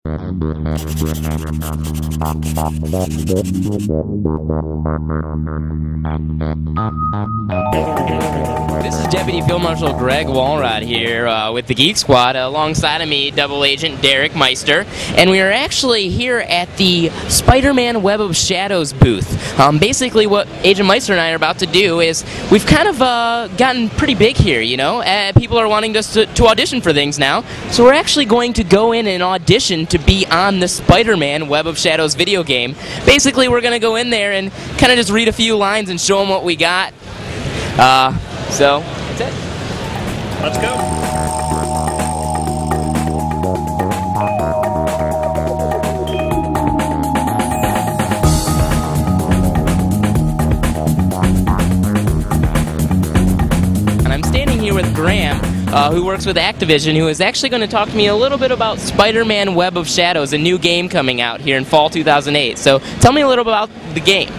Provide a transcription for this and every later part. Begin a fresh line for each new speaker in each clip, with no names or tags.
This is Deputy Field Marshal Greg Walrod here with the Geek Squad. Alongside of me, Double Agent Derek Meister, and we are actually here at the Spider-Man Web of Shadows booth. Basically, what Agent Meister and I are about to do is we've kind of gotten pretty big here, you know. People are wanting us to audition for things now, so we're actually going to go in and audition to be on the Spider-Man Web of Shadows video game. Basically, we're going to go in there and kind of just read a few lines and show them what we got. So, that's it.
Let's go.
And I'm standing here with Graham, who works with Activision, who is actually going to talk to me a little bit about Spider-Man Web of Shadows, a new game coming out here in fall 2008. So, tell me a little bit about the game.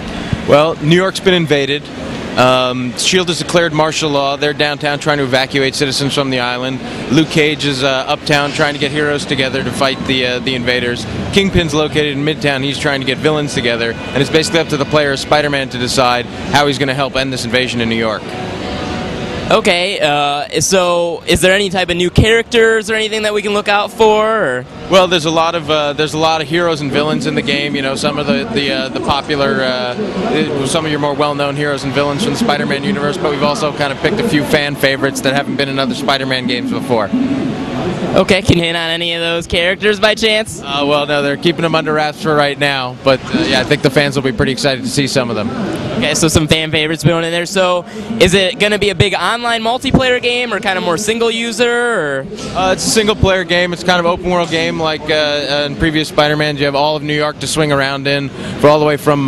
Well, New York's been invaded. S.H.I.E.L.D. has declared martial law. They're downtown trying to evacuate citizens from the island. Luke Cage is uptown trying to get heroes together to fight the invaders. Kingpin's located in Midtown. He's trying to get villains together. And it's basically up to the player, Spider-Man, to decide how he's going to help end this invasion in New York.
Okay, so is there any type of new characters or anything that we can look out for? Or?
Well, there's a lot of heroes and villains in the game. You know, some of the popular, some of your more well-known heroes and villains from the Spider-Man universe. But we've also kind of picked a few fan favorites that haven't been in other Spider-Man games before.
Okay, can you hint on any of those characters by chance?
Well, no, they're keeping them under wraps for right now. But yeah, I think the fans will be pretty excited to see some of them.
Okay, so some fan favorites going in there. So, is it going to be a big online multiplayer game, or kind of more single user? Or?
It's a single player game. It's kind of open world game like in previous Spider-Man. You have all of New York to swing around in, for all the way from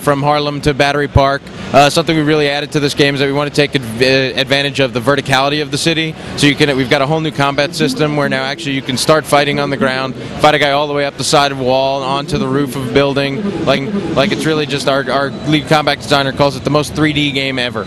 from Harlem to Battery Park. Something we really added to this game is that we want to take advantage of the verticality of the city. So we've got a whole new combat system where now actually you can start fighting on the ground, fight a guy all the way up the side of a wall, onto the roof of a building. Like it's really just our lead combat designer calls it the most 3D game ever.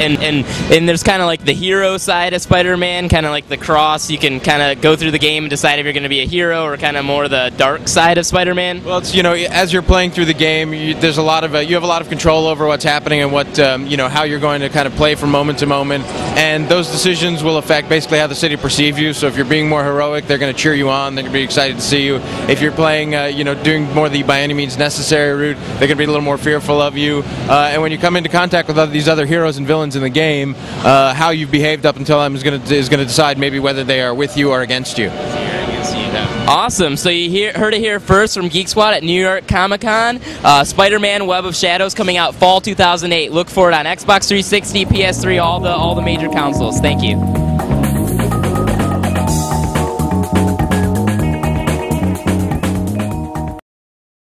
And there's kind of like the hero side of Spider-Man, kind of like the cross. You can kind of go through the game and decide if you're going to be a hero or kind of more the dark side of Spider-Man.
Well, it's, as you're playing through the game, there's a lot of you have a lot of control over what's happening and what how you're going to kind of play from moment to moment, and those decisions will affect basically how the city perceives you. So if you're being more heroic, they're going to cheer you on. They're going to be excited to see you. If you're playing, doing more the by any means necessary route, they're going to be a little more fearful of you. And when you come into contact with these other heroes and villains in the game, how you've behaved up until then is going to decide maybe whether they are with you or against you.
Awesome. So you heard it here first from Geek Squad at New York Comic Con. Spider-Man Web of Shadows coming out fall 2008. Look for it on Xbox 360, PS3, all the major consoles. Thank you.